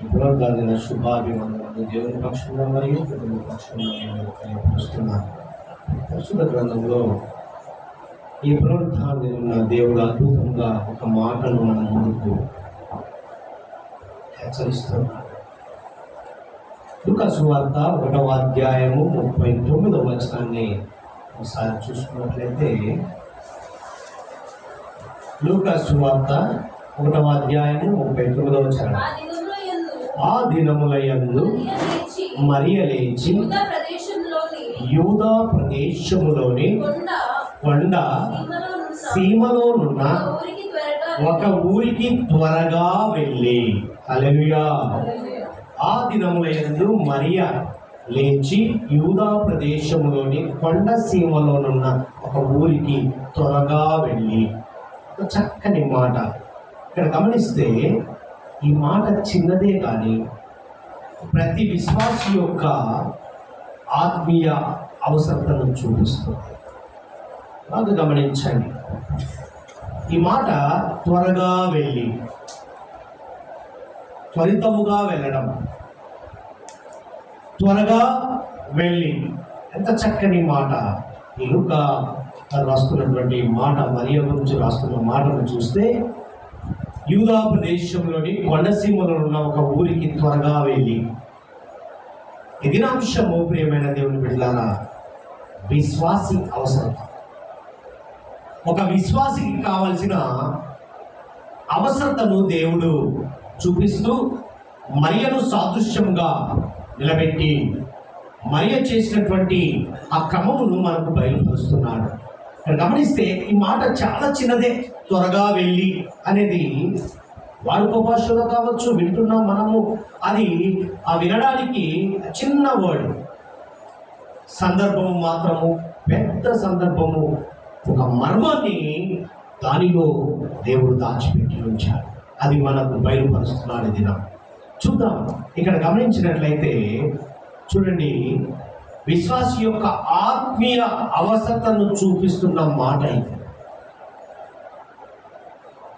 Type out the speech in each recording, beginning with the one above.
పునరుద్ధాన శుభాభివందనలు దేవుని పక్షంగా మరియు కుటుంబ పక్షంగా తెలియపరుస్తున్నాను. పరిశుద్ధ గ్రంథంలో ఈ పునరుద్ధాన దేవుడు అద్భుతంగా ఒక మాటను మన ముందుకు హెచ్చరిస్తున్నాడు. లూకా సువార్త 1వ అధ్యాయము 39వ వచనాన్ని ఒకసారి చూసుకున్నట్లయితే, లూకా సువార్త 1వ అధ్యాయము 39వ వచనం, ఆ దినములయందు మరియ లేచి యూదా ప్రదేశములోని కొండ సీమలోనున్న ఒక ఊరికి త్వరగా వెళ్ళి, హల్లెలూయా, ఆ దినములయందు మరియ లేచి యూదా ప్రదేశములోని కొండ సీమలోనున్న ఒక ఊరికి త్వరగా వెళ్ళి. ఒక చక్కని మాట. ఇక్కడ గమనిస్తే ఈ మాట చిన్నదే కానీ ప్రతి విశ్వాసి యొక్క ఆత్మీయ అవసరతను చూపిస్తుంది. బాగా గమనించండి. ఈ మాట త్వరగా వెళ్ళి, త్వరితముగా వెళ్ళడం, త్వరగా వెళ్ళి, ఎంత చక్కని మాట. ఈ లూకా రాస్తున్నటువంటి మాట, మరియ గురించి రాస్తున్న మాటను చూస్తే, యూదా ప్రదేశంలోని కొండసీమలో ఉన్న ఒక ఊరికి త్వరగా వెళ్ళి. ఇది అంశము ప్రియమైన దేవుని బిడ్డలారా, విశ్వాసి అవసరం. ఒక విశ్వాసికి కావలసిన అవసరతను దేవుడు చూపిస్తూ మరియను సాదృశ్యంగా నిలబెట్టి మరియ చేసినటువంటి ఆ క్రమమును మనకు బయలుపరుస్తున్నాడు. గమనిస్తే ఈ మాట చాలా చిన్నదే, త్వరగా వెళ్ళి అనేది. వాడుక భాషలో కావచ్చు, వింటున్నాం మనము, అది ఆ వినడానికి చిన్న వర్డ్, సందర్భము మాత్రము పెద్ద సందర్భము, ఒక మర్మాన్ని దానిలో దేవుడు దాచిపెట్టి ఉంచాడు. అది మనకు బయలుపరుస్తున్నాడు. దినం చూద్దాం. ఇక్కడ గమనించినట్లయితే చూడండి, విశ్వాసి యొక్క ఆత్మీయ అవసరతను చూపిస్తున్న మాట ఇది.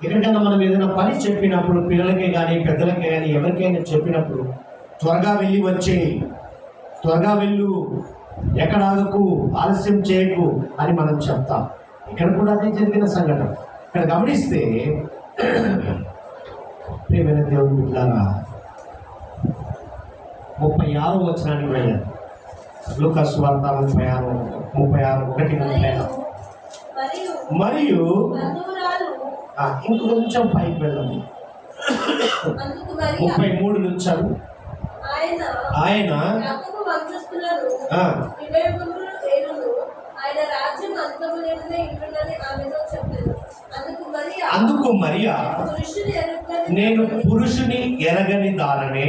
ఎక్కడికైనా మనం ఏదైనా పని చెప్పినప్పుడు, పిల్లలకే కానీ పెద్దలకే కానీ ఎవరికైనా చెప్పినప్పుడు, త్వరగా వెళ్ళి వచ్చే, త్వరగా వెళ్ళు, ఎక్కడ ఆగకు, ఆలస్యం చేయకు అని మనం చెప్తాం. ఇక్కడ కూడా అదే జరిగిన సంఘటన. ఇక్కడ గమనిస్తే ప్రియమైన దేవుని బిడ్డలారా, 36వ వచనానికి వెళ్ళారు. లూకా సువార్త 36:1-36. మరియు ఇంకొంచెం పైకి వెళ్ళండి, 33 నుంచి. ఆయన అందుకు మరియా, నేను పురుషుని ఎరగని దాననే,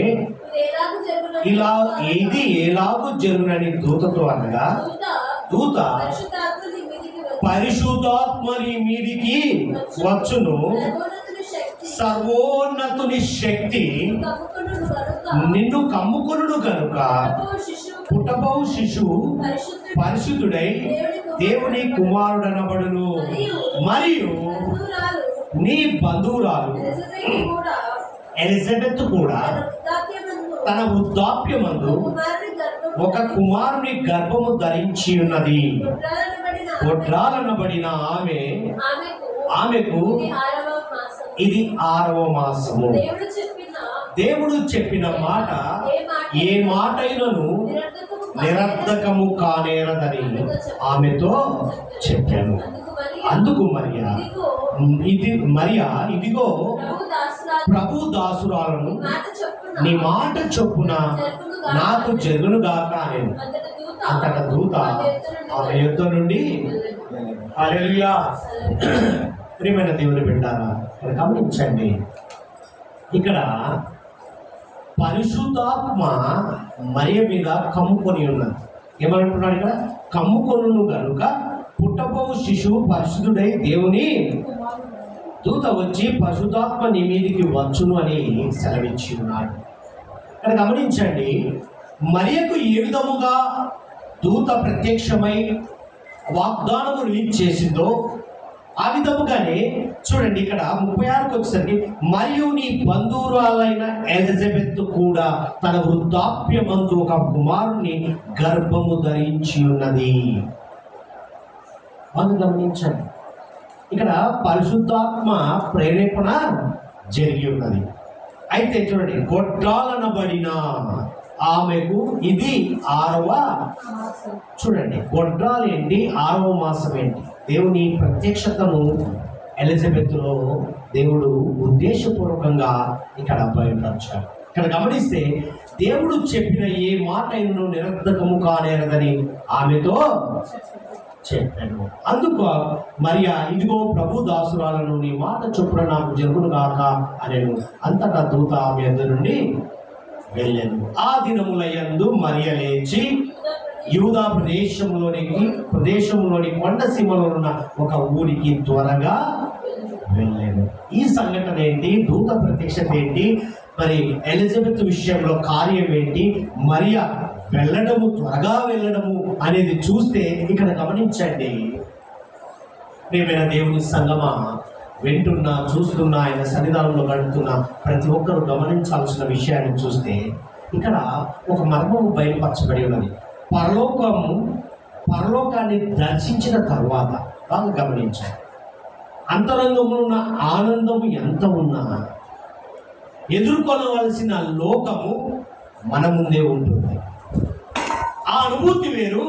ఇది ఎలాగూ జరుగునని దూతతో అనగా, దూత పరిశుద్ధాత్మని మీదికి వచ్చును, సర్వోన్నతుని శక్తి నిన్ను కమ్ముకొనుడు కనుక పుట్టబోవు శిశువు పరిశుద్ధుడై దేవుని కుమారుడనబడును. మరియు నీ బంధువురాలు ఎలిజబెత్ కూడా తన వృద్ధాప్యమందు ఒక కుమారుని గర్భము ధరించి ఉన్నది. గొడ్రాలనబడిన ఆమెకు ఇది 6వ మాసము. దేవుడు చెప్పిన మాట ఏ మాటైనను నిరర్ధకము కానేరదని ఆమెతో చెప్పాను. అందుకు మరియా, ఇదిగో ప్రభు దాసురాలను, నీ మాట చొప్పున నాకు జరుగునుగాక అని. అంతట దూత ఆమె యొద్ద నుండి, హల్లెలూయా. ప్రియమైన దేవుని బిడ్డలారా, గమనించండి. ఇక్కడ పరిశుద్ధాత్మ మరియ మీద కమ్ముకొని ఉన్నది. ఏమంటున్నాడు ఇక్కడ? కమ్ముకొనును గనుక పుట్టబోవు శిశువు పరిశుద్ధుడై దేవుని దూత వచ్చి పరిశుద్ధాత్మ నీ మీదికి వచ్చును అని సెలవిచ్చి ఉన్నాడు. ఇక్కడ గమనించండి, మరియకు ఏ విధముగా దూత ప్రత్యక్షమై వాగ్దానము రిలీజ్ చేసిందో ఆ విధముగానే చూడండి ఇక్కడ 36కి వచ్చేసరికి, మరియు నీ బంధువురాలైన ఎలిజబెత్ కూడా తన వృద్ధాప్యమందు ఒక కుమారుని గర్భము ధరించి ఉన్నది. వాళ్ళు గమనించండి, ఇక్కడ పరిశుద్ధాత్మ ప్రేరేపణ జరిగి ఉన్నది. అయితే చూడండి, గొడ్రాలనబడిన ఆమెకు ఇది 6వ, చూడండి గొడ్రాలు ఏంటి, 6వ మాసం ఏంటి? దేవుని ప్రత్యక్షతను ఎలిజబెత్లో దేవుడు ఉద్దేశపూర్వకంగా ఇక్కడ బయలుపరిచాడు. ఇక్కడ గమనిస్తే దేవుడు చెప్పిన ఏ మాట అయినను నిరర్ధకము కానేరదని ఆమెతో చెప్పాను. అందుకు మరియా, ఇదిగో ప్రభు దాసురాలను, నీ మాట చొప్పున నాకు జరుగును గాక అనేను. అంతటా దూత ఆమె యొద్ద నుండి వెళ్ళాను. ఆ దినములయందు మరియ లేచి యూదా ప్రదేశంలోని కొండ సీమలో ఉన్న ఒక ఊరికి త్వరగా వెళ్ళాను. ఈ సంఘటన ఏంటి? దూత ప్రత్యక్షత ఏంటి? మరి ఎలిజబెత్ విషయంలో కార్యం ఏంటి? మరియా వెళ్ళడము, త్వరగా వెళ్ళడము అనేది చూస్తే ఇక్కడ గమనించండి. ప్రియమైన దేవుని సంగమా, వింటున్నా, చూస్తున్నా, ఆయన సన్నిధానంలో గడుపుతున్న ప్రతి ఒక్కరూ గమనించాల్సిన విషయాన్ని చూస్తే ఇక్కడ ఒక మర్మము బయలుపరచబడి ఉన్నది. పరలోకాన్ని దర్శించిన తర్వాత బాగా గమనించాలి, అంతరంగంలో ఉన్న ఆనందము ఎంత ఉన్నా ఎదుర్కొనవలసిన లోకము మన ముందే ఉంటుంది. ఆ అనుభూతి వేరు.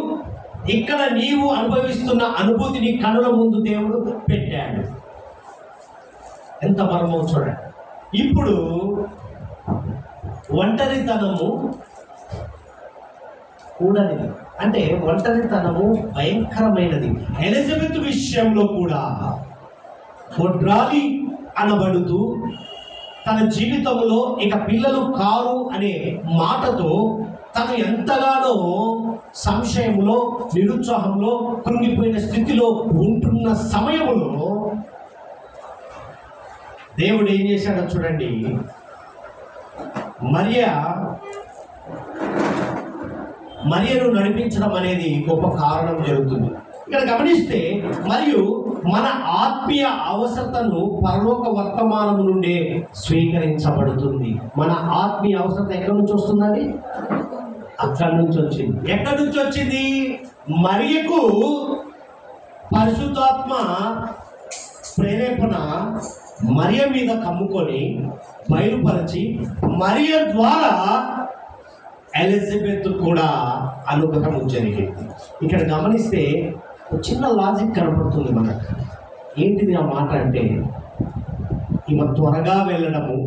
ఇక్కడ నీవు అనుభవిస్తున్న అనుభూతిని కనుల ముందు దేవుడు పెట్టాడు. ఎంత మర్మం చూడండి. ఇప్పుడు ఒంటరితనము కూడనిది, అంటే ఒంటరితనము భయంకరమైనది. ఎలిజబెత్ విషయంలో కూడా గొడ్రాలి అనబడుతూ తన జీవితంలో ఇక పిల్లలు కారు అనే మాటతో తను ఎంతగానో సంశయంలో, నిరుత్సాహంలో, కృంగిపోయిన స్థితిలో ఉంటున్న సమయంలో దేవుడు ఏం చేశాడో చూడండి. మరియను నడిపించడం అనేది గొప్ప కారణం జరుగుతుంది. ఇక్కడ గమనిస్తే, మరియు మన ఆత్మీయ అవసరతను పరలోక వర్తమానం నుండే స్వీకరించబడుతుంది. మన ఆత్మీయ అవసరత ఎక్కడి నుంచి వస్తుందండి? అక్కడి నుంచి వచ్చింది. ఎక్కడి నుంచి వచ్చింది? మరియకు పరిశుద్ధాత్మ ప్రేరేపణ మరియ మీద కమ్ముకొని బయలుపరిచి, మరియ ద్వారా ఎలిజబెత్ కూడా అనుగ్రహం జరిగింది. ఇక్కడ గమనిస్తే ఒక చిన్న లాజిక్ కనపడుతుంది మనకు. ఏంటిది ఆ మాట అంటే, ఈమె త్వరగా వెళ్ళడము,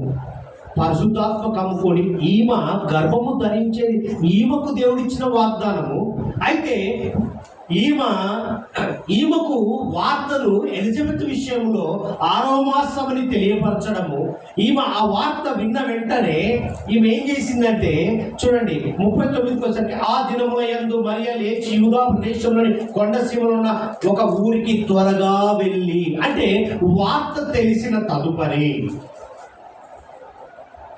పరిశుద్ధాత్మ కమ్ముకొని ఈమె గర్భము ధరించేది ఈమెకు దేవుడిచ్చిన వాగ్దానము. అయితే ఈమెకు వార్తను ఎలిజబెత్ విషయంలో 6వ మాసం అని తెలియపరచడము. ఈమె ఆ వార్త విన్న వెంటనే ఈమె ఏం చేసిందంటే చూడండి 39కి వచ్చేసరికి, ఆ దినములయందు మరియ లేచి యూదా ప్రదేశంలోని కొండసీమలో ఉన్న ఒక ఊరికి త్వరగా వెళ్ళి, అంటే వార్త తెలిసిన తదుపరి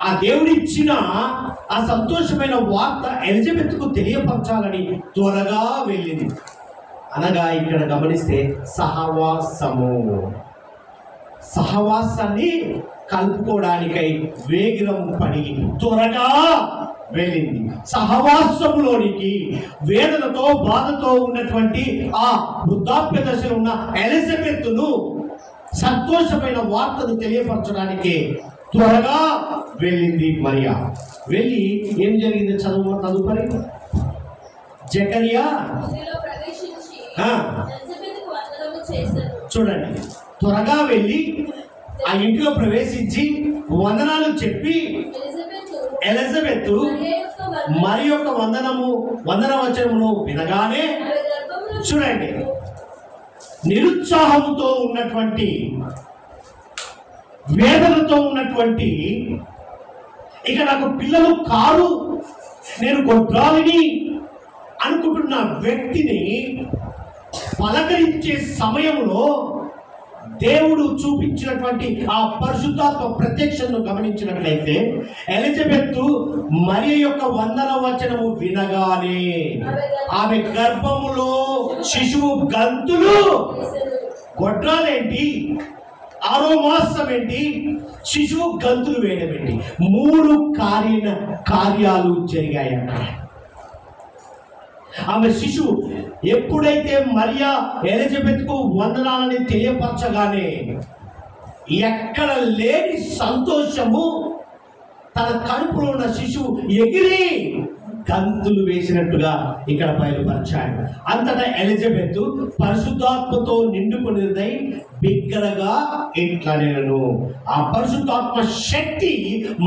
ఆ దేవుడిచ్చిన ఆ సంతోషమైన వార్త ఎలిజబెత్కు తెలియపరచాలని త్వరగా వెళ్ళింది. అనగా ఇక్కడ గమనిస్తే సహవాసాన్ని కలుపుకోవడానికై వేగిరం పడి త్వరగా వెళ్ళింది. సహవాసంలోనికి వేదనతో, బాధతో ఉన్నటువంటి ఆ వృద్ధాప్య దశలో ఉన్న ఎలిజబెత్ను సంతోషమైన వార్తను తెలియపరచడానికి త్వరగా వెళ్ళింది మరియా. వెళ్ళి ఏం జరిగింది చదువు తదుపరి. జకరియా చూడండి, త్వరగా వెళ్ళి ఆ ఇంటిలో ప్రవేశించి వందనాలు చెప్పి ఎలిజబెత్ మరి యొక్క వందన వచనమును వినగానే చూడండి, నిరుత్సాహంతో ఉన్నటువంటి, వేదనతో ఉన్నటువంటి, ఇక నాకు పిల్లలు కారు, నేను గొడ్రాలిని అనుకుంటున్న వ్యక్తిని పలకరించే సమయంలో దేవుడు చూపించినటువంటి ఆ పరిశుద్ధాత్మ ప్రత్యక్షను గమనించినట్లయితే, ఎలిజబెత్ మరియ యొక్క వందన వచనము వినగానే ఆమె గర్భములో శిశువు గంతులు. గొడ్రాలేంటి? ఆరో మాసం ఏంటి? శిశువు గంతులు వేయడం ఏంటి? 3 కార్యాలు జరిగాయి అక్కడ. ఆమె శిశువు ఎప్పుడైతే మరియా ఎలిజబెత్కు వందనాలని తెలియపరచగానే ఎక్కడ లేని సంతోషము తన కడుపులో ఉన్న శిశువు ఎగిరి గంతులు వేసినట్టుగా ఇక్కడ బయలుపరిచాడు. అంతటా ఎలిజబెత్ పరిశుద్ధాత్మతో నిండుకున్నదై బిగ్గరగా ఇట్లా నేను ఆ పరిశుద్ధాత్మ శక్తి,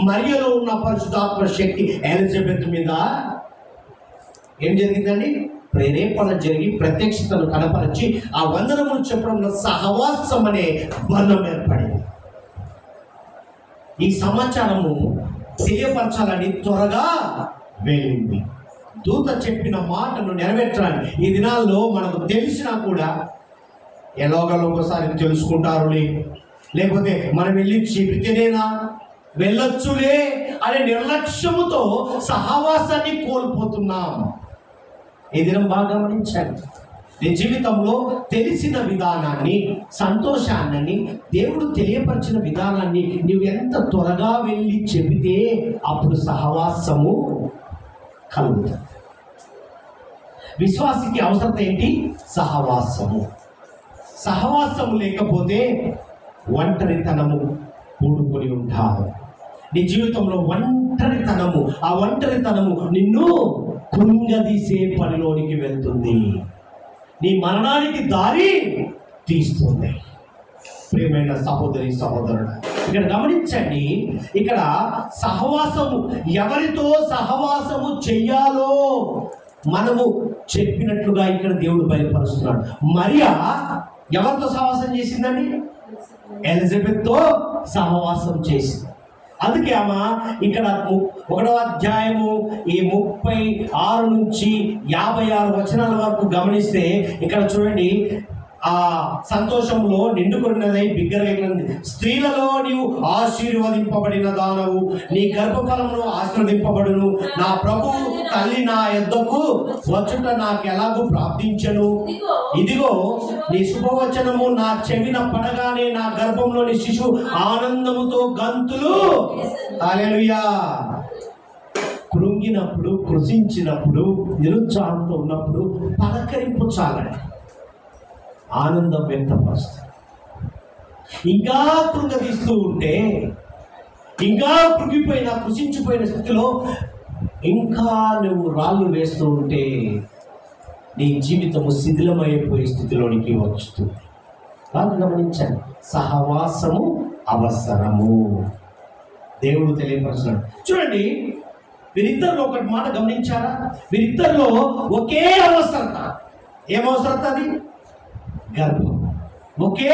మరియలో ఉన్న పరిశుద్ధాత్మ శక్తి ఎలిజబెత్ మీద ఏం జరిగిందండి? ప్రేరేపణ జరిగి ప్రత్యక్షతను కనపరిచి ఆ వందనములు చెప్పడంలో సహవాసం అనే బంధం ఏర్పడింది. ఈ సమాచారము తెలియపరచాలని త్వరగా వెళ్ళింది. దూత చెప్పిన మాటను నెరవేర్చడానికి ఈ దినాల్లో మనకు తెలిసినా కూడా ఎలాగలో ఒకసారి తెలుసుకుంటారులే, లేకపోతే మనం వెళ్ళి చెబితేనేనా వెళ్ళొచ్చులే అనే నిర్లక్ష్యముతో సహవాసాన్ని కోల్పోతున్నాం. ఈ దినం బాగా గమనించాలి. నీ జీవితంలో తెలిసిన విధానాన్ని, సంతోషాన్ని, దేవుడు తెలియపరిచిన విధానాన్ని నువ్వు ఎంత త్వరగా వెళ్ళి చెబితే అప్పుడు సహవాసము కలుగుతుంది. విశ్వాసికి అవసరం ఏంటి? సహవాసము. సహవాసము లేకపోతే ఒంటరితనము కూడుకొని ఉంటావు. నీ జీవితంలో ఒంటరితనము, ఆ ఒంటరితనము నిన్ను కృంగదీసే పనిలోనికి వెళ్తుంది, నీ మరణానికి దారి తీస్తుంది. ప్రియమైన సహోదరి సహోదరుడు, ఇక్కడ గమనించండి. ఇక్కడ సహవాసము, ఎవరితో సహవాసము చెయ్యాలో మనము చెప్పినట్లుగా ఇక్కడ దేవుడు బయలుపరుస్తున్నాడు. మరియా ఎవరితో సహవాసం చేసిందండి? ఎలిజబెత్తో సహవాసం చేసింది. అందుకే ఆమె ఇక్కడ 1వ అధ్యాయము ఈ 36 నుంచి 56 వచనాల వరకు గమనిస్తే ఇక్కడ చూడండి, ఆ సంతోషంలో నిండుకున్నదై బిగ్గరగా, స్త్రీలలో నీవు ఆశీర్వదింపబడిన దానవు, నీ గర్భఫలమును ఆశీర్వదింపబడును. నా ప్రభు తల్లి నా యొద్దకు వచ్చుట నాకు ఎలాగూ ప్రార్థించను. ఇదిగో నీ శుభవచనము నా చెవిన పడగానే నా గర్భంలోని శిశువు ఆనందముతో గంతులు. హల్లెలూయా. కృంగినప్పుడు, కృషించినప్పుడు, నిరుత్సాహంతో ఉన్నప్పుడు పలకరింపు చాలండి, ఆనందం వ్యక్తపరుస్తుంది. ఇంకా కృంగదీస్తూ ఉంటే, ఇంకా కృంగిపోయిన, కృషించిపోయిన స్థితిలో ఇంకా నువ్వు రాళ్ళు వేస్తూ ఉంటే నీ జీవితము శిథిలమైపోయే స్థితిలోనికి వస్తుంది. బాగా గమనించండి, సహవాసము అవసరము. దేవుడు తెలియపరుస్తున్నాడు. చూడండి, వీరిద్దరిలో ఒకటి మాట గమనించారా? వీరిద్దరిలో ఒకే అవసరత. ఏమవసరత అది? గర్భం. ఒకే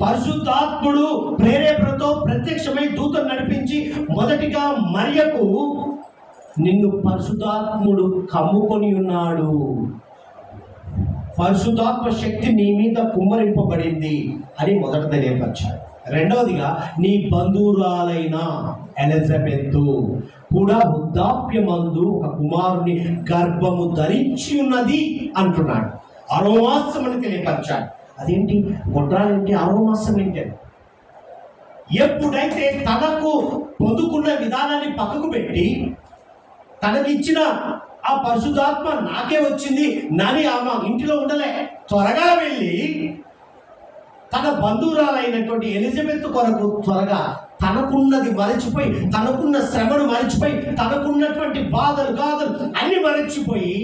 పరిశుద్ధాత్ముడు ప్రేరేపణతో ప్రత్యక్షమై దూతను నడిపించి మొదటిగా మరియకు నిన్ను పరిశుద్ధాత్ముడు కమ్ముకొని ఉన్నాడు, పరిశుద్ధాత్మ శక్తి నీ మీద కుమ్మరింపబడింది అని మొదట తెలియపరిచాడు. రెండవదిగా నీ బంధువురాలైన ఎలిజబెత్ కూడా వృద్ధాప్యమందు ఒక కుమారుని గర్భము ధరించి ఉన్నది అంటున్నాడు. 6వ మాసం అని తెలియపరిచాడు. అదేంటి? గొడ్రాలేంటి? 6వ మాసం ఏంటి? ఎప్పుడైతే తనకు పొందుకున్న విధానాన్ని పక్కకు పెట్టి తనకిచ్చిన ఆ పరిశుద్ధాత్మ నాకే వచ్చింది నాని ఆమె ఇంటిలో ఉండలే, త్వరగా వెళ్ళి తన బంధువురాలైనటువంటి ఎలిజబెత్ కొరకు త్వరగా తనకున్నది మరచిపోయి, తనకున్న శ్రమను మరచిపోయి, తనకున్నటువంటి బాధలు గాథలు అన్ని మరచిపోయి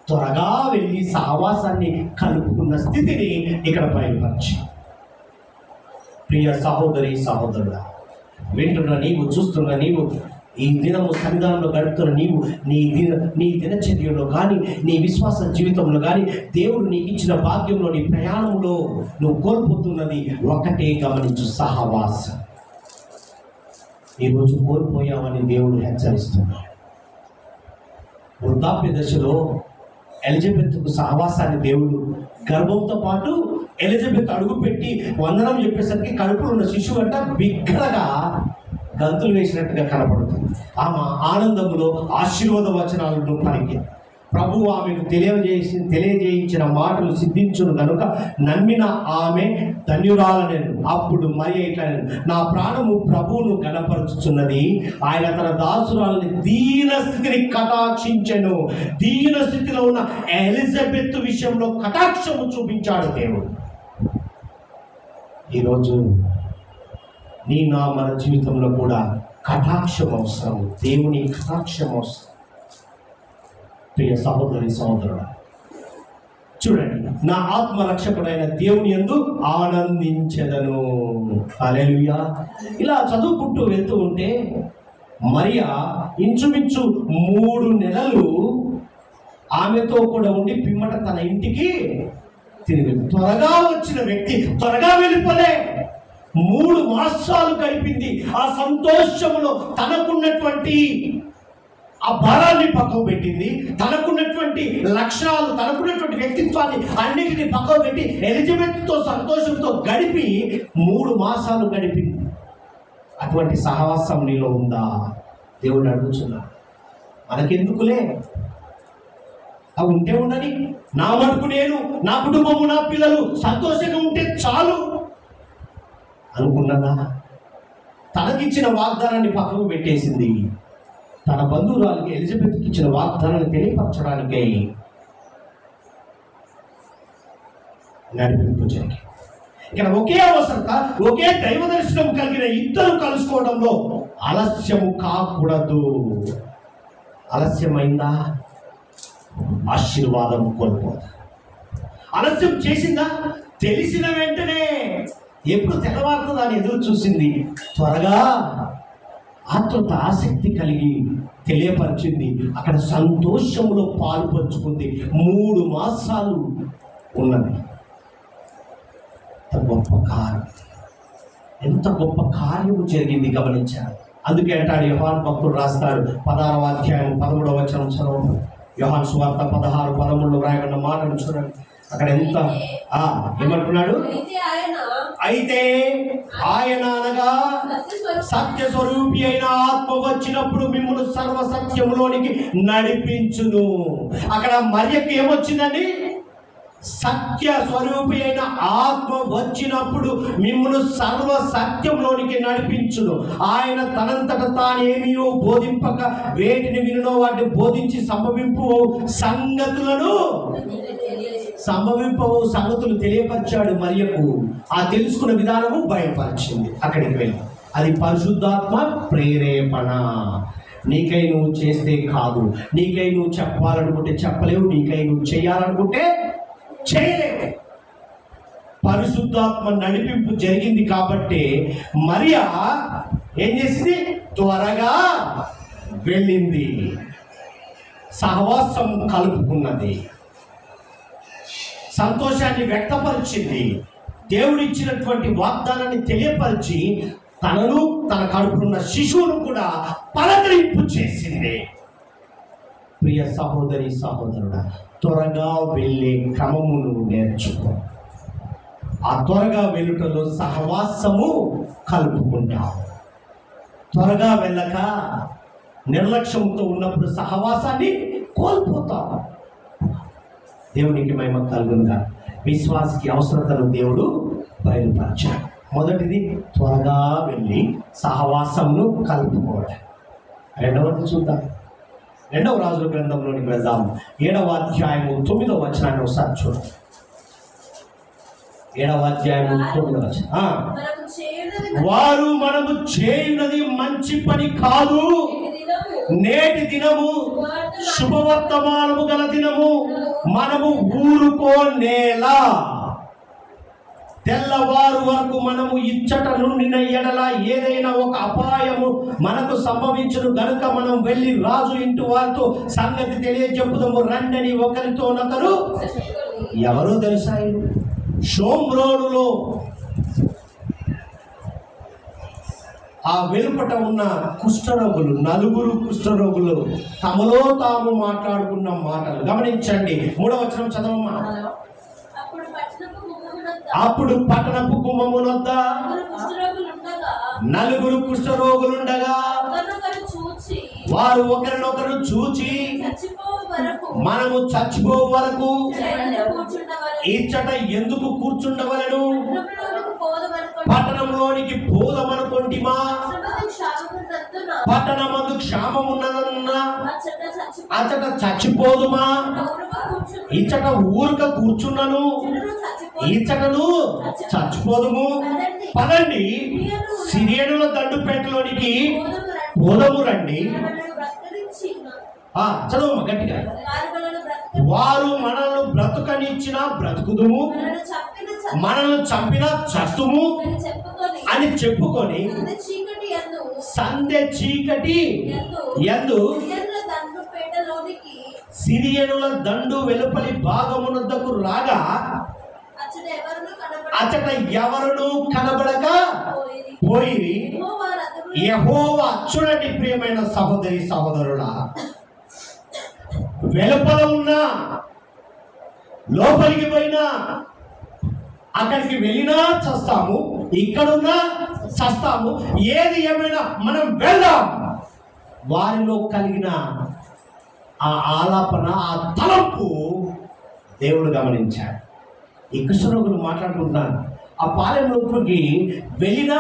త్వరగా వెళ్ళి సహవాసాన్ని కలుపుకున్న స్థితిని ఇక్కడ బయలుపరిచి. ప్రియ సహోదరి సహోదరుడా, వింటున్న నీవు, చూస్తున్న నీవు, ఈ దినము సన్నిధానంలో గడుపుతున్న నీవు, నీ దినచర్యలో కానీ, నీ విశ్వాస జీవితంలో కానీ, దేవుడు నీకు ఇచ్చిన భాగ్యంలో, నీ ప్రయాణంలో నువ్వు కోల్పోతున్నది ఒకటే గమనించు, సహవాసం. ఈరోజు కోల్పోయామని దేవుడు హెచ్చరిస్తున్నాడు. వృద్ధాప్య దశలో ఎలిజబెత్కు సహవాసాన్ని దేవుడు గర్భంతో పాటు ఎలిజబెత్ అడుగుపెట్టి వందనం చెప్పేసరికి కడుపులో ఉన్న శిశువు అంట బిగ్గరగా గంతులు వేసినట్టుగా కనపడుతుంది. ఆమె ఆనందములో ఆశీర్వాద వచనాలను పలికింది. ప్రభువు ఆమెకు తెలియజేయించిన మాటలు సిద్ధించును కనుక నమ్మిన ఆమె ధన్యురాలనెను. అప్పుడు మరి ఇట్లా, నా ప్రాణము ప్రభువును గణపరుచుచున్నది, ఆయన తన దాసురాలని దీన స్థితిని కటాక్షించెను. దీన స్థితిలో ఉన్న ఎలిజబెత్ విషయంలో కటాక్షము చూపించాడు దేవుడు. ఈరోజు నీ నా మన జీవితంలో కూడా కటాక్షం అవసరం, దేవుని కటాక్షం అవసరం. ప్రియ సహోదరి సహోదరుడు, చూడండి, నా ఆత్మరక్షకుడైన దేవుని యందు ఆనందించెదను. హల్లెలూయా. ఇలా చదువుకుంటూ వెళ్తూ ఉంటే మరియా ఇంచుమించు 3 నెలలు ఆమెతో కూడా ఉండి పిమ్మట తన ఇంటికి తిరిగి, త్వరగా వచ్చిన వ్యక్తి త్వరగా వెళ్ళిపోలే. 3 మాసాలు గడిపింది. ఆ సంతోషములో తనకున్నటువంటి ఆ భారాన్ని పక్కకు పెట్టింది, తనకున్నటువంటి లక్షణాలు, తనకున్నటువంటి వ్యక్తిత్వాన్ని అన్నిటినీ పక్కకు పెట్టి ఎలిజబెత్తో సంతోషంతో గడిపి 3 మాసాలు గడిపింది. అటువంటి సహవాసం నీలో ఉందా? దేవుడు అడుగుతున్నా. మనకెందుకులే, అవి ఉంటే ఉండని, నా మటుకు నేను, నా కుటుంబము, నా పిల్లలు సంతోషంగా ఉంటే చాలు అనుకున్నదా? తనకిచ్చిన వాగ్దానాన్ని పక్కకు పెట్టేసింది. తన బంధువురాలకి ఎలిజబెత్కి ఇచ్చిన వాగ్దానాన్ని తెలియపరచడానికై నడిపింపు జరిగి, ఇక్కడ ఒకే అవసరత, ఒకే దైవ దర్శనం కలిగిన ఇద్దరు కలుసుకోవడంలో ఆలస్యము కాకూడదు. ఆలస్యమైందా ఆశీర్వాదం కోల్పోదా. ఆలస్యం చేసిందా తెలిసిన వెంటనే ఎప్పుడు తెల్లవారుతుందా అని ఎదురు చూసింది. త్వరగా ఆత్రుత ఆసక్తి కలిగి తెలియపరిచింది. అక్కడ సంతోషంలో పాలు పంచుకుంది. 3 మాసాలు ఉన్నది. గొప్ప కార్యం, ఎంత గొప్ప కార్యము జరిగింది గమనించారు. అందుకే అంటాడు యోహాను భక్తుడు రాస్తాడు 16వ అధ్యాయం 13వ వచనం చదవండి. యోహాను సువార్త 16:13 వ్రాయబడిన మాటను చూడండి. అక్కడ ఎంత ఏమంటున్నాడు? అయితే ఆయన అనగా సత్య స్వరూపి అయిన ఆత్మ వచ్చినప్పుడు మిమ్మల్ని సర్వ సత్యములోనికి నడిపించును. అక్కడ మరియకి ఏమొచ్చిందండి? సత్య స్వరూపి అయిన ఆత్మ వచ్చినప్పుడు మిమ్మల్ని సర్వ సత్యంలోనికి నడిపించును. ఆయన తనంతట తానేమియో బోధింపక వేటిని వినునో వాటిని బోధించి సంభవింపవు సంగతులు తెలియపరిచాడు మరియకు. ఆ తెలుసుకున్న విధానము బయలుపరిచింది. అక్కడికి వెళ్ళి అది పరిశుద్ధాత్మ ప్రేరేపణ. నీకై నువ్వు చేస్తే కాదు, నీకై నువ్వు చెప్పాలనుకుంటే చెప్పలేవు, నీకై నువ్వు చేయాలనుకుంటే చేయలేవు. పరిశుద్ధాత్మ నడిపింపు జరిగింది కాబట్టి మరియా ఏం చేసింది? త్వరగా వెళ్ళింది, సహవాసం కలుపుకున్నది, సంతోషాన్ని వ్యక్తపరిచింది, దేవుడిచ్చినటువంటి వాగ్దానాన్ని తెలియపరిచి తనను తన కడుపున్న శిశువును కూడా పలకరింపు చేసింది. ప్రియ సహోదరి సహోదరుడా, త్వరగా వెళ్ళే క్రమమును నేర్చుకో. ఆ త్వరగా వెళ్ళుటలో సహవాసము కలుపుకుంటావు. త్వరగా వెళ్ళక నిర్లక్ష్యంతో ఉన్నప్పుడు సహవాసాన్ని కోల్పోతావు. దేవునికి మహిమ కలుగునుగా. విశ్వాసకి అవసరతను దేవుడు బయలుపరచాడు. మొదటిది త్వరగా వెళ్ళి సహవాసమును కలుపుకోవడం. రెండవది చూద్దాం. 2వ రాజుల గ్రంథంలోనికి వెళ్దాం. 7వ అధ్యాయము 9వ వచనాన్ని ఒకసారి చూడండి. 7వ అధ్యాయము 9వ వచనం. వారు మనము చేయునది మంచి పని కాదు, నేటి దినము శుభవర్తమానము గల దినము, మనము ఊరుకోనేలా. తెల్లవారు వరకు మనము ఇచ్చట నుండిన ఎడల ఏదైనా ఒక అపాయము మనకు సంభవించును గనుక మనం వెళ్ళి రాజు ఇంటి వారితో సంగతి తెలియజెప్పుదాము రండని ఒకరితోనొకరు. ఎవరో తెలుసా? షోమ్రోనులో ఆ వెలుపట ఉన్న కుష్ఠరోగులు, 4 కుష్ఠరోగులు తమలో తాము మాట్లాడుకున్న మాటలు గమనించండి. 3వ వచనం చదవమ్మా. అప్పుడు పట్టణపు గుమ్మమునొద్ద 4 కుష్ఠరోగులుండగా వారు ఒకరినొకరు చూచి మనము చచ్చిపో వరకు ఇచ్చట ఎందుకు కూర్చుండవలను? పట్టణంలోనికి పోదమనుకొంటిమా? పట్టణమందు క్షామమున్నదన్నా అచ్చట చచ్చిపోదుమా? ఇచ్చట ఊరక కూర్చున్నను, ఇచ్చటను చచ్చిపోదుము. పదండి, సిరియనుల దండుపేటలోనికి పోదము రండి. చదువు గట్టిగా. వారు మనల్ని బ్రతుకనిచ్చిన బ్రతుకుదుము, మనల్ని చంపిన చస్తుము అని చెప్పుకొని సంధ్య చీకటి యందు సిరియనుల దండు వెలుపలి భాగమునద్దకు రాగా అచ్చట ఎవరును కనబడక పోయిరి. యెహోవా, చూడండి ప్రియమైన సహోదరి సహోదరులా, వెలుపల ఉన్నా లోపలికి పోయినా అక్కడికి వెళ్ళినా చస్తాము, ఇక్కడున్నా చస్తాము. ఏది ఏమైనా మనం వెళ్దాం. వారిలో కలిగిన ఆ ఆలాపన, ఆ తలంపు దేవుడు గమనించాడు. ఈ కృష్ణరోగులు మాట్లాడుకుంటున్నాను. ఆ పాలెం లోపలికి వెళ్ళినా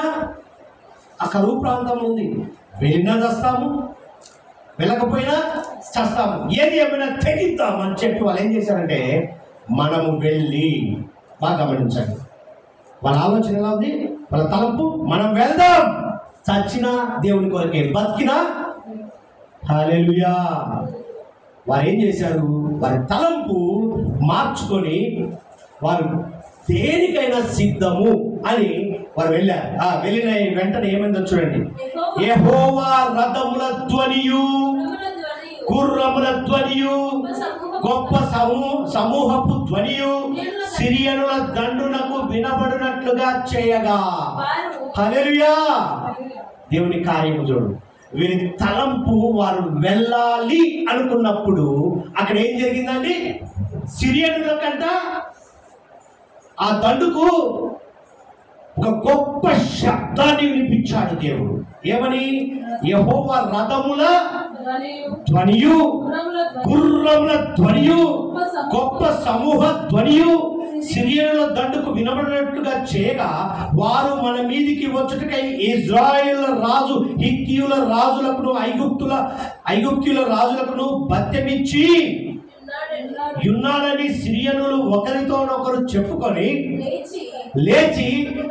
ఆ కరువు ప్రాంతం ఉంది, వెళ్ళినా చస్తాము, వెళ్ళకపోయినా చస్తాము. ఏది ఏమైనా తెగిద్దాం అని చెప్పి వాళ్ళు ఏం చేశారంటే, మనము వెళ్ళి, బాగా గమనించండి వాళ్ళ ఆలోచన ఎలా ఉంది, వాళ్ళ తలంపు. మనం వెళ్దాం, చచ్చినా దేవుని కొరకే, బతికినా హల్లెలూయా. వారు ఏం చేశారు, వారి తలంపు మార్చుకొని వారు దేనికైనా సిద్ధము అని వారు వెళ్ళారు. వెళ్ళిన వెంటనే ఏమైందో చూడండి. యెహోవా రథముల ధ్వనియు, గుర్రముల ధ్వనియు, గొప్ప సమూహపు ధ్వనియు సిరియనుల దండునకు వినబడినట్లుగా చేయగా. హల్లెలూయా. దేవుని కార్యము చూడు. వీరి తలంపు, వారు వెళ్ళాలి అనుకున్నప్పుడు అక్కడ ఏం జరిగిందండి? సిరియనుల కంట ఆ దండుకు ఒక గొప్ప శబ్దాన్ని వినిపించాడు దేవుడు. ఏమని? యెహోవా రథముల ధ్వనియు, గుర్రముల ధ్వనియు, గొప్ప సమూహ ధ్వనియు సిరియనుల దండుకు వినబడినట్లుగా చేయగా వారు మన మీదికి వచ్చుటకై ఇజ్రాయేల్ రాజు హిత్తీయుల రాజులకును ఐగుప్తుల రాజులకును బత్తెమిచ్చి ఉన్నాడని సిరియనులు ఒకరితోనొకరు చెప్పుకొని లేచి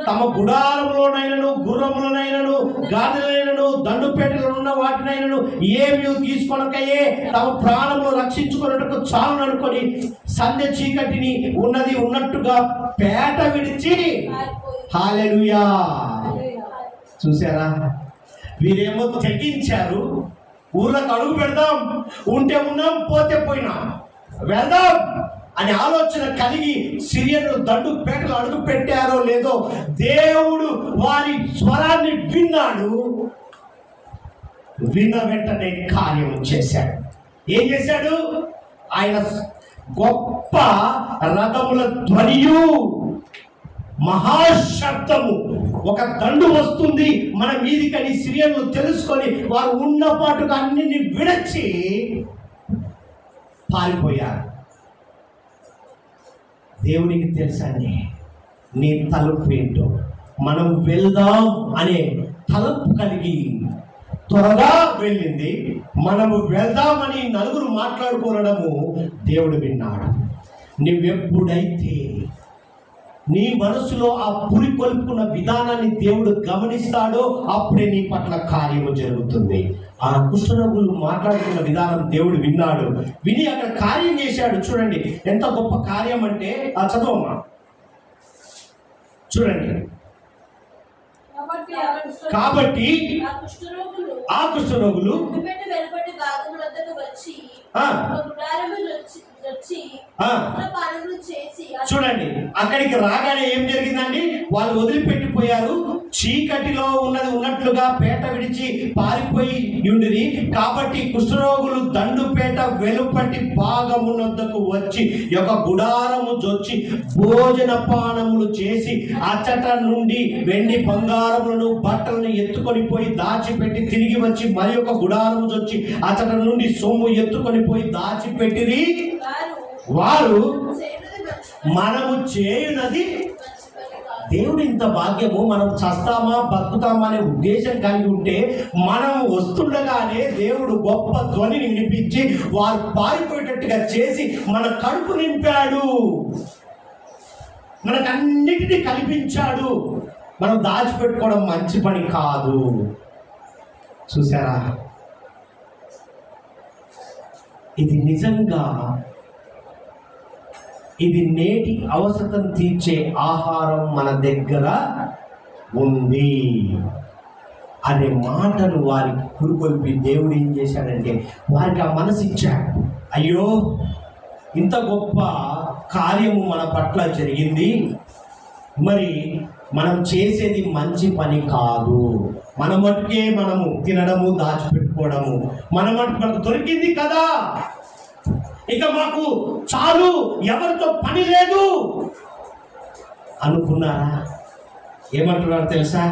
తమ గుడారములోనైనను, గుర్రములనైనను, గాడిదలైనను, దండుపేటలో ఉన్న వాటినైనను ఏమీ తీసుకొనకయే తమ ప్రాణములు రక్షించుకున్నట్టుకు చాలు అనుకొని సంధ్య చీకటిని ఉన్నది ఉన్నట్టుగా పేట విడిచి. హల్లెలూయా. చూసారా, వీరేమో తెగించారు. ఊర్లకు అడుగు పెడదాం, ఉంటే ఉన్నాం, పోతే పోయినాం, వెళ్దాం అనే ఆలోచన కలిగి సిరియను దండు పేటలో అడుగు పెట్టారో లేదో దేవుడు వారి స్వరాన్ని విన్నాడు. విన్న వెంటనే కార్యం చేశాడు. ఏం చేశాడు? ఆయన గొప్ప రథముల ధ్వనియు, మహాశబ్దము, ఒక దండు వస్తుంది మన మీదికని సిరియన్లు తెలుసుకొని వారు ఉన్నపాటుగా అన్నిని విడచి పారిపోయారు. దేవునికి తెలుసండి నీ తలుపు ఏంటో. మనం వెళ్దాం అనే తలుపు కలిగి త్వరగా వెళ్ళింది. మనము వెళ్దామని నలుగురు మాట్లాడుకోవడము దేవుడు విన్నాడు. నువ్వెప్పుడైతే నీ మనసులో ఆ పురి కొలుపుకున్న విధానాన్ని దేవుడు గమనిస్తాడో అప్పుడే నీ పట్ల కార్యము జరుగుతుంది. ఆ కుష్ఠరోగులు మాట్లాడుకున్న విధానం దేవుడు విన్నాడు. విని అక్కడ కార్యం చేశాడు. చూడండి ఎంత గొప్ప కార్యం అంటే, ఆ చదవమ్మా చూడండి. కాబట్టి ఆ కుష్ఠరోగులు చూడండి, అక్కడికి రాగానే ఏం జరిగిందండి? వాళ్ళు వదిలిపెట్టిపోయారు. చీకటిలో ఉన్నట్లుగా పేట విడిచి పారిపోయి ఉండిరి. కాబట్టి కుష్ఠరోగులు దండుపేట వెలుపటి భాగమునొద్దకు వచ్చి ఒక గుడారము జొచ్చి భోజన పానములు చేసి అచ్చట నుండి వెండి బంగారములను బట్టలను ఎత్తుకొని పోయి దాచిపెట్టి తిరిగి వచ్చి మరి ఒక గుడారము జొచ్చి అచ్చట నుండి సొమ్ము ఎత్తుకొని పోయి దాచిపెట్టిరి. వారు మనము చేయునది, దేవుడు ఇంత భాగ్యము, మనం చస్తామా బతుకుతామా అనే ఉద్దేశం కలిగి ఉంటే మనం వస్తుండగానే దేవుడు గొప్ప ధ్వనిని వినిపించి వారు పారిపోయేటట్టుగా చేసి మన కడుపు నింపాడు, మనకన్నిటినీ కల్పించాడు. మనం దాచిపెట్టుకోవడం మంచి పని కాదు. చూసారా, ఇది నిజంగా ఇది నేటి అవసరం తీర్చే ఆహారం మన దగ్గర ఉంది అనే మాటను వారికి పురుకొల్పి దేవుడు ఏం చేశాడంటే వారికి ఆ మనసు ఇచ్చాడు. అయ్యో, ఇంత గొప్ప కార్యము మన పట్ల జరిగింది, మరి మనం చేసేది మంచి పని కాదు. మన మటుకే మనము తినడము దాచిపెట్టుకోవడము, మన మటుకు మనకు దొరికింది కదా, ఇక మాకు చాలు, ఎవరితో పని లేదు అనుకున్నారా? ఏమంటున్నారు తెలుసా?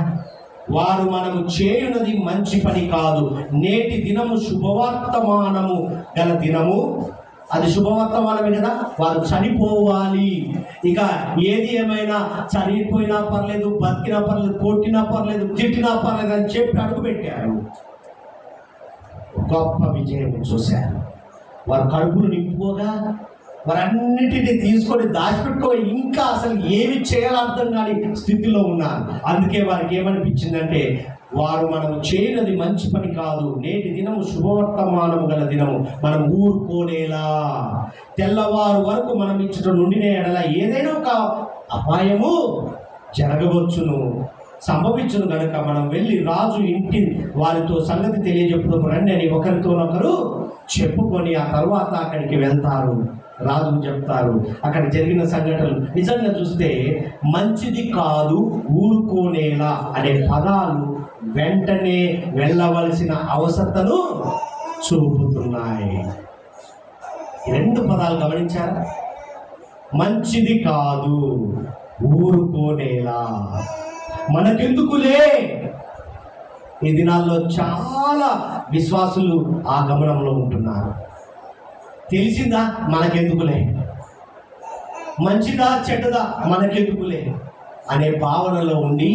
వారు మనము చేయునది మంచి పని కాదు. నేటి దినము శుభవర్తమానము గల దినము. అది శుభవర్తమానమే కదా. వారు చనిపోవాలి, ఇక ఏది ఏమైనా చనిపోయినా పర్లేదు, బతికినా పర్లేదు, కొట్టినా పర్లేదు, తిట్టినా పర్లేదు అని చెప్పి అడుగుపెట్టారు. గొప్ప విజయం చూశారు. వారు కడుపులు నింపుకోగా వారన్నిటిని తీసుకొని దాచిపెట్టుకో, ఇంకా అసలు ఏమి చేయాలో అర్థం కాని స్థితిలో ఉన్నారు. అందుకే వారికి ఏమనిపించిందంటే, వారు మనం చేయనది మంచి పని కాదు, నేటి దినము శుభవర్తమానము గల దినము, మనం ఊరుకోనేలా, తెల్లవారు వరకు మనం ఇచ్చట నుండిన ఎడల ఏదైనా ఒక అపాయము జరగవచ్చును, సంభవించును గనుక మనం వెళ్ళి రాజు ఇంటి వారితో సంగతి తెలియజెప్పుదాము రండి అని ఒకరితోనొకరు చెప్పుకొని ఆ తర్వాత అక్కడికి వెళ్తారు. రాజు చెప్తారు అక్కడ జరిగిన సంఘటనలు. నిజంగా చూస్తే మంచిది కాదు, ఊరుకోనేలా అనే పదాలు వెంటనే వెళ్ళవలసిన అవసరతను చూపుతున్నాయి. రెండు పదాలు గమనించారా? మంచిది కాదు, ఊరుకోనేలా. మనకెందుకులే. ఈ దినాల్లో చాలా విశ్వాసులు ఆ గమనంలో ఉంటున్నారు. తెలిసిందా మనకెందుకులే, మంచిదా చెడ్డదా మనకెందుకులే అనే భావనలో ఉండి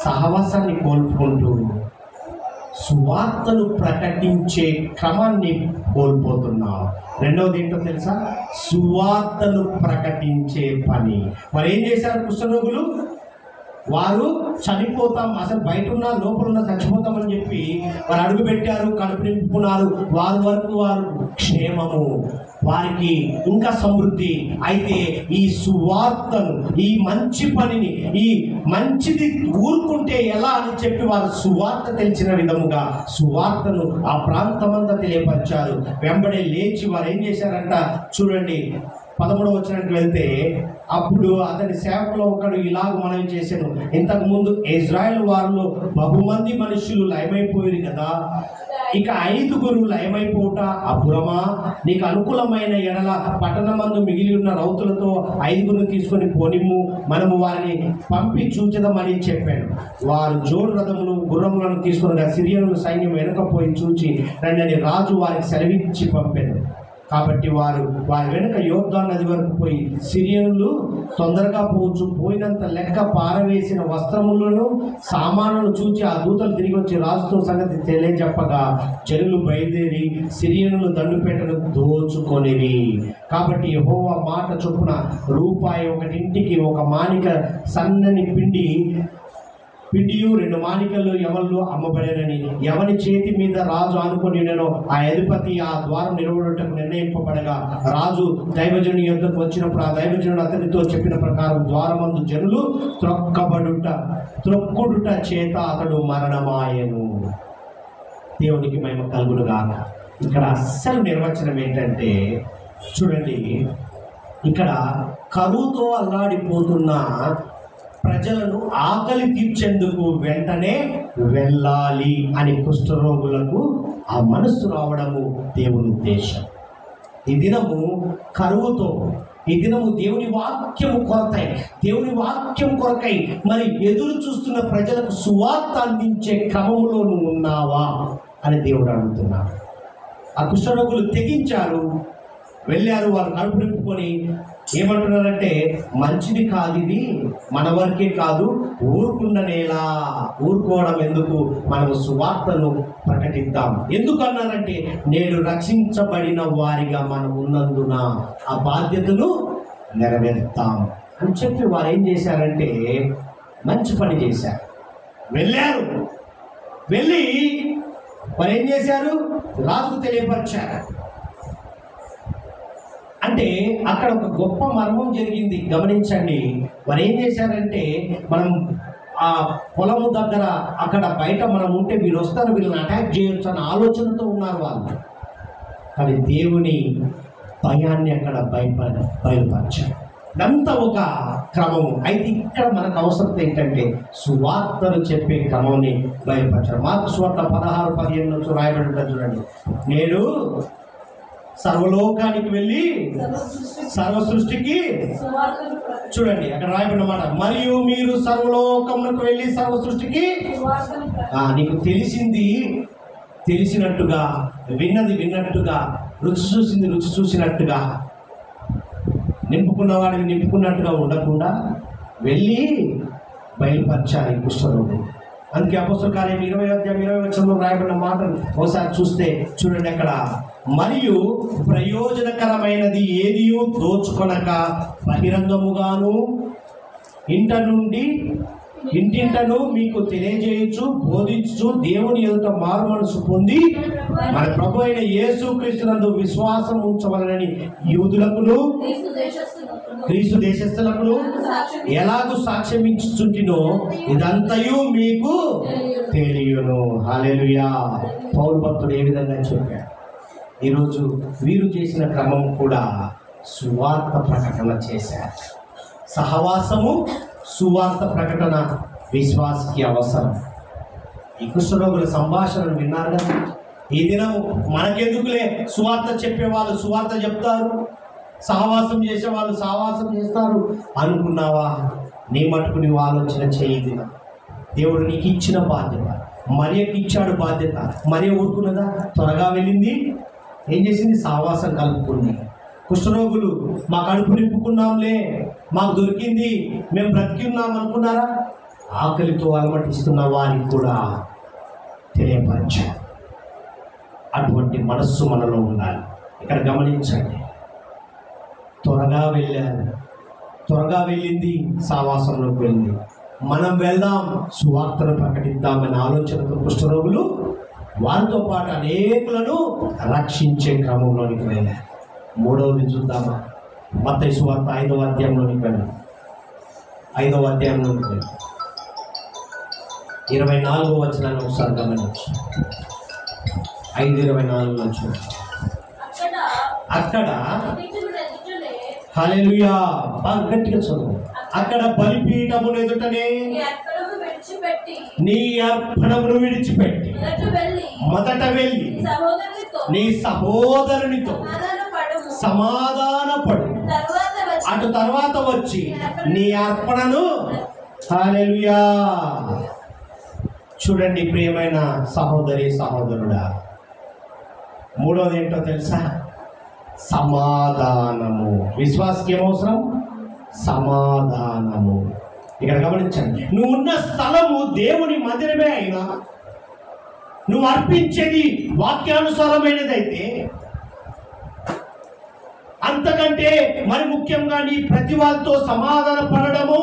సహవాసాన్ని కోల్పుకుంటూ సువార్తను ప్రకటించే క్రమాన్ని కోల్పోతున్నాం. రెండవది ఏంటో తెలుసా? సువార్తను ప్రకటించే పని. మరి ఏం చేశారు కుష్ఠరోగులు? వారు చనిపోతాం, అసలు బయట ఉన్న లోపల ఉన్న చచ్చిపోతామని చెప్పి వారు అడుగు పెట్టారు, కడుపు నింపుకున్నారు. వారి వరకు వారు క్షేమము, వారికి ఇంకా సమృద్ధి. అయితే ఈ సువార్తను, ఈ మంచి పనిని, ఈ మంచిది ఊరుకుంటే ఎలా అని చెప్పి వారు సువార్త తెలిసిన విధముగా సువార్తను ఆ ప్రాంతమంతా తెలియపరిచారు. వెంబడే లేచి వారు ఏం చేశారంట చూడండి, 13వ వచనానికి వెళ్తే, అప్పుడు అతని సేవకులో ఒకడు ఇలాగ మనవి చేశాను, ఇంతకు ముందు ఇజ్రాయెల్ వారిలో బహుమంది మనుషులు లయమైపోయారు కదా, ఇక 5గురు లయమైపోవట అపురమా? నీకు అనుకూలమైన ఎడల పట్టణమందు మిగిలి ఉన్న రౌతులతో 5గురు తీసుకొని పోనిమ్ము, మనము వారిని పంపి చూచెదమని చెప్పాను. వారు జోడు రథములు గుర్రములను తీసుకుని సిరియనుల సైన్యం వెనుకపోయి చూచి రండి రాజు వారికి సెలవిచ్చి పంపాను. కాబట్టి వారి వెనుక యోర్దాను నది వరకు పోయి సిరియనులు తొందరగా పోవచ్చు, పోయినంత లెక్క పారవేసిన వస్త్రములను సామానులను చూచి ఆ దూతలు తిరిగి వచ్చి రాజుతో సంగతి తెలియజెప్పగా జనులు బయలుదేరి సిరియనులు దండుపేటను దోచుకొనిరి. కాబట్టి యెహోవా మాట చొప్పున రూపాయి ఒకటింటికి ఒక మానిక సన్నని పిండియు 2 మానికలు ఎవళ్ళు అమ్మబడేనని ఎవని చేతి మీద రాజు ఆనుకొని ఉండెనో ఆ అధిపతి ఆ ద్వారం నిలబడుటకు నిర్ణయింపబడగా రాజు దైవజనుని యొద్దకు వచ్చినప్పుడు ఆ దైవజనుడు అతనితో చెప్పిన ప్రకారం ద్వారమందు జనులు త్రొక్కుడుట చేత అతడు మరణమాయెను. దేవునికి మహిమ కలుగునుగాక. ఇక్కడ అస్సలు నిర్వచనం ఏంటంటే, చూడండి, ఇక్కడ కరువుతో అల్లాడిపోతున్న ప్రజలను ఆకలి తీర్చేందుకు వెంటనే వెళ్ళాలి అని కుష్ఠరోగులకు ఆ మనస్సు రావడము దేవుని ఉద్దేశం. ఈ దినము కరువుతో, ఈ దినము దేవుని వాక్యము కొరకై, దేవుని వాక్యం కొరకై మరి ఎదురు చూస్తున్న ప్రజలకు సువార్త అందించే క్రమంలో నువ్వు ఉన్నావా అని దేవుడు అడుగుతున్నాడు. ఆ కుష్ఠరోగులు తెగించారు, వెళ్ళారు. వారు కడుపు నింపుకొని ఏమంటున్నారంటే, మంచిది కాదు ఇది, మన వరకే కాదు, ఊరుకున్ననేలా, ఊరుకోవడం ఎందుకు, మనము సువార్తను ప్రకటిద్దాం. ఎందుకు అన్నారంటే, నేడు రక్షించబడిన వారిగా మనం ఉన్నందున ఆ బాధ్యతను నెరవేరుతాం అని చెప్పి వారు ఏం చేశారంటే మంచి పని చేశారు. వెళ్ళారు, వెళ్ళి వారు ఏం చేశారు, రాజుకు తెలియపరిచారు. అంటే అక్కడ ఒక గొప్ప మర్మం జరిగింది, గమనించండి. వారు ఏం చేశారంటే, మనం ఆ పొలము దగ్గర అక్కడ బయట మనం ఉంటే వీళ్ళు వస్తారు, వీళ్ళని అటాక్ చేయొచ్చు అన్న ఆలోచనతో ఉన్నారు వాళ్ళు. కానీ దేవుని భయాన్ని అక్కడ బయలుపరిచారు. ఇదంతా ఒక క్రమము. అయితే ఇక్కడ మనకు అవసరం ఏంటంటే సువార్తను చెప్పే క్రమాన్ని బయలుపరిచారు. మార్కు సువార్త 16:15 రాయబడి ఉంటుంది చూడండి. నేను సర్వలోకానికి వెళ్ళి సర్వ సృష్టికి, చూడండి అక్కడ రాయబడిన మాట, మరియు మీరు సర్వలోకమునకు వెళ్ళి సర్వ సృష్టికి. నీకు తెలిసింది తెలిసినట్టుగా, విన్నది విన్నట్టుగా, రుచి చూసింది రుచి చూసినట్టుగా, నింపుకున్నవాడిని నింపుకున్నట్టుగా ఉండకుండా వెళ్ళి బయలుపరచాలి కుష్ఠరోగులు. అందుకే అపోస్తలుల కార్యం 20:20 రాయబడిన మాటలు ఒకసారి చూస్తే చూడండి అక్కడ, మరియు ప్రయోజనకరమైనది ఏదియూ దోచుకొనక బహిరంగముగాను ఇంటింటను మీకు తెలియజేయచ్చు, బోధించు, దేవుని ఎదుట మారు మనసు పొంది మన ప్రభు అయిన యేసుక్రీస్తునందు విశ్వాసం ఉంచవలనని యూదులకును గ్రీసు దేశస్థులకును ఎలాగూ సాక్ష్యం ఇచ్చుచుంటినో ఇదంతయు మీకు తెలియను. హల్లెలూయా. పౌలు భక్తుడు ఏ విధంగా చెప్పాడు. ఈరోజు వీరు చేసిన క్రమం కూడా సువార్త ప్రకటన చేశారు. సహవాసము, సువార్త ప్రకటన విశ్వాసకి అవసరం. ఈ కుష్ఠరోగుల సంభాషణను విన్నారు కదా. ఈ దినం మనకెందుకులే, సువార్త చెప్పేవాళ్ళు సువార్త చెప్తారు, సహవాసం చేసేవాళ్ళు సహవాసం చేస్తారు అనుకున్నావా? నీ మటుకు నీవు ఆలోచన చేయదు. దేవుడు నీకు ఇచ్చిన బాధ్యత, మరియకి ఇచ్చాడు బాధ్యత. మరియ ఊరుకున్నదా? త్వరగా వెళ్ళింది, ఏం చేసింది? సహవాసం కలుపుకుంది. కుష్ఠరోగులు మా కడుపు నింపుకున్నాంలే, మాకు దొరికింది, మేము బ్రతికి ఉన్నాం అనుకున్నారా? ఆకలితో అలమటిస్తున్న వారికి కూడా తెలియపరచారు. అటువంటి మనస్సు మనలో ఉండాలి. ఇక్కడ గమనించండి, త్వరగా వెళ్ళారు, త్వరగా వెళ్ళింది, సహవాసంలోకి వెళ్ళింది. మనం వెళ్దాం, సువార్తను ప్రకటిద్దామనే ఆలోచనతో కుష్ఠరోగులు వారితో పాటు అనేకులను రక్షించే క్రమంలోనికి వెళ్ళారు. మూడవది చూద్దామా? మత్తయి సువార్త 5వ అధ్యాయంలోనికి వెళ్ళాం. 5వ అధ్యాయంలోనికి వెళ్ళాం. 24వ వచనాన్ని ఒకసారి గమనించు. 5:24 చూడండి. అక్కడ హల్లెలూయా, బాగా గట్టిగా చదువు. అక్కడ బలిపీఠమును ఎదుటనే నీ అర్పణమును విడిచిపెట్టి మొదట వెళ్ళి నీ సహోదరునితో సమాధానపడు, అటు తర్వాత వచ్చి నీ అర్పణను. హల్లెలూయా. చూడండి ప్రియమైన సహోదరి సహోదరుడా, మూడవది ఏంటో తెలుసా? సమాధానము. విశ్వాసకి ఏమవసరం? సమాధానము. ఇక్కడ గమనించండి, నువ్వు ఉన్న స్థలము దేవుని మందిరమే అయినా, నువ్వు అర్పించేది వాక్యానుసారమైనదైతే, అంతకంటే మరి ముఖ్యంగా నీ ప్రతి వాళ్ళతో సమాధాన పడడము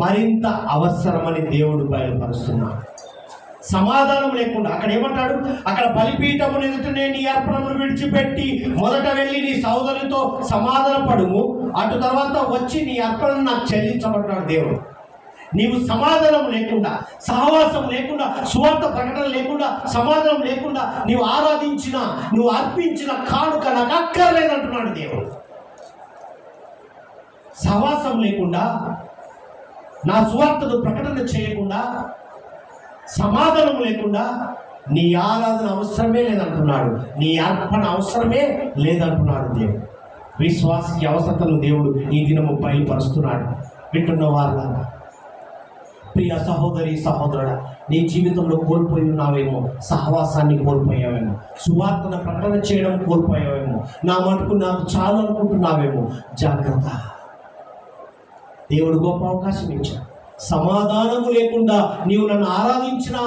మరింత అవసరమని దేవుడు బయలుపరుస్తున్నాడు. సమాధానం లేకుండా అక్కడ ఏమంటాడు? అక్కడ బలిపీఠమును ఎదుటనే నీ అర్పణమును విడిచిపెట్టి మొదట వెళ్ళి నీ సహోదరునితో సమాధాన పడుము, అటు తర్వాత వచ్చి నీ అర్పణను నాకు చెల్లించబడ్డాడు దేవుడు. నీవు సమాధానం లేకుండా, సహవాసం లేకుండా, సువార్త ప్రకటన లేకుండా, సమాధానం లేకుండా నీవు ఆరాధించిన, నువ్వు అర్పించిన కానుక నాకు అక్కర్లేదంటున్నాడు దేవుడు. సహవాసం లేకుండా, నా సువార్తను ప్రకటన చేయకుండా, సమాధానం లేకుండా నీ ఆరాధన అవసరమే లేదంటున్నాడు, నీ అర్పణ అవసరమే లేదంటున్నాడు దేవుడు. విశ్వాసకి అవసరతను దేవుడు ఈ దినము బయలుపరుస్తున్నాడు. వింటున్న వారు, ప్రియ సహోదరి సహోదరుడా, నీ జీవితంలో కోల్పోయి ఉన్నావేమో, సహవాసాన్ని కోల్పోయావేమో, సువార్తను ప్రకటన చేయడం కోల్పోయావేమో, నా మటుకు నాకు చాలు అనుకుంటున్నావేమో. జాగ్రత్త, దేవుడు గొప్ప అవకాశం ఇచ్చాడు. సమాధానము లేకుండా నీవు నన్ను ఆరాధించినా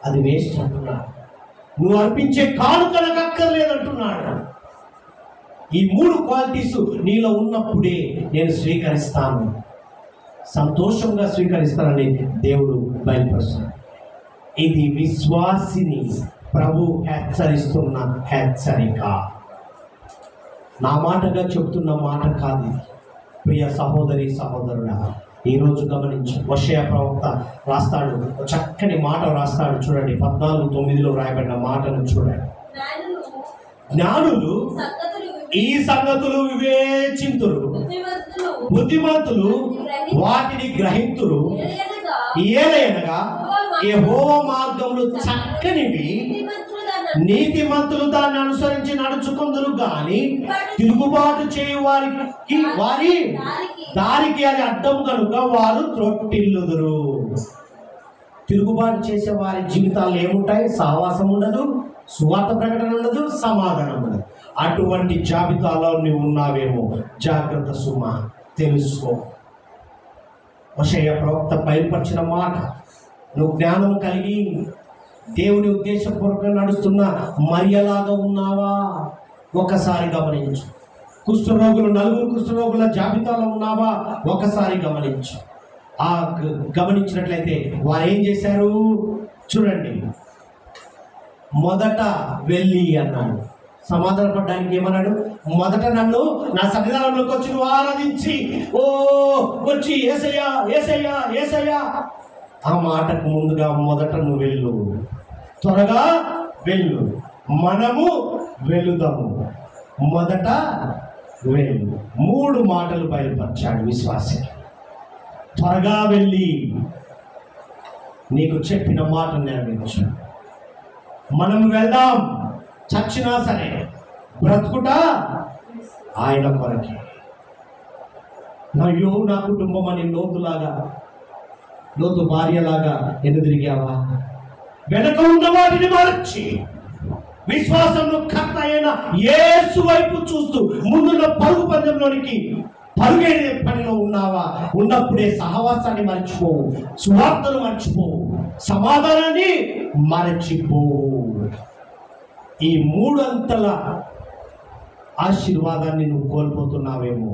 అది వేస్ట్ అంటున్నాడు. నువ్వు అర్పించే కానుక నాకు అక్కర్లేదంటున్నాడు. ఈ 3 క్వాలిటీస్ నీలో ఉన్నప్పుడే నేను స్వీకరిస్తాను, సంతోషంగా స్వీకరిస్తానని దేవుడు బయలుపరుస్తున్నాడు. ఇది విశ్వాసిని ప్రభు హెచ్చరిస్తున్న హెచ్చరిక. నా మాటగా చెప్తున్న మాట కాదు. ప్రియ సహోదరి సహోదరుడా, ఈరోజు గమనించు, హోషేయ ప్రవక్త రాస్తాడు, చక్కని మాట రాస్తాడు. చూడండి, 14:9 రాయబడిన మాటను చూడండి. జ్ఞానులు ఈ సంగతులు వివేచింతురు, బుద్ధిమంతులు వాటిని గ్రహింతురు. ఏలయనగా యెహోవా మార్గములు చక్కనివి, నీతిమంతులు దాన్ని అనుసరించి నడుచుకుందురు గాని తిరుగుబాటు చేయు వారి దారికి అది అడ్డం కనుక వారు త్రొట్టిల్లుదురు. తిరుగుబాటు చేసే వారి జీవితాలు ఏముంటాయి? సహవాసం ఉండదు, సువార్త ప్రకటన ఉండదు, సమాధానం ఉండదు. అటువంటి జాబితాలో నువ్వు ఉన్నావేమో. జాగ్రత్త సుమా, తెలుసుకో. హోషేయ ప్రవక్త బయలుపరిచిన మాట, నువ్వు జ్ఞానం కలిగి దేవుని ఉద్దేశపూర్వకంగా నడుస్తున్న మరియలాగా ఉన్నావా? ఒకసారి గమనించు. కుష్ఠరోగులు, 4 కుష్ఠరోగుల జాబితాలో ఉన్నావా? ఒకసారి గమనించు. గమనించినట్లయితే వారు ఏం చేశారు చూడండి. మొదట వెళ్ళి అన్నాడు. సమాధానపడడానికి ఏమన్నాడు? మొదట నన్ను నా సన్నిధానంలోకి వచ్చి నువ్వు ఆరాధించి, వచ్చి యేసయ్యా యేసయ్యా యేసయ్యా. ఆ మాటకు ముందుగా మొదట నువ్వు వెళ్ళు, త్వరగా వెళ్ళు, మనము వెళుదాము, మొదట వెళ్ళు. 3 మాటలు బయలుపరిచాడు విశ్వాసికి. త్వరగా వెళ్ళి నీకు చెప్పిన మాట నెరవేర్చు. మనం వెళ్దాం, చచ్చినా సరే బ్రతుకుట ఆయన కొరకే. అయ్యో నా కుటుంబం అని లోతు భార్యలాగా ఎదురిగావా? వెనక ఉన్న వాటిని మరచి విశ్వాసంలో కర్త అయిన యేసు వైపు చూస్తూ ముందున్న పరుగు పందెంలోనికి పరుగే పనిలో ఉన్నావా? ఉన్నప్పుడే సహవాసాన్ని మర్చిపోవు, సువార్తను మర్చిపోవు, సమాధానాన్ని మరచిపోవు. ఈ 3 అంతల ఆశీర్వాదాన్ని నువ్వు కోల్పోతున్నావేమో.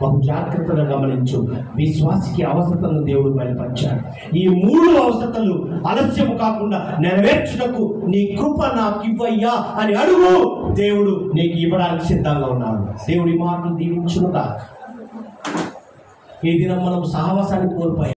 బహు జాగ్రత్తగా గమనించు. విశ్వాసికి అవసరతను దేవుడు బయలుపరిచాడు. ఈ 3 అవసరతలు ఆలస్యం కాకుండా నెరవేర్చుటకు నీ కృప నాకు ఇవ్వయ్యా అని అడుగు. దేవుడు నీకు ఇవ్వడానికి సిద్ధంగా ఉన్నాడు. దేవుడి మాటలు దీవించునుగా. ఈ దినం మనం సహవాసాన్ని కోల్పోయాం.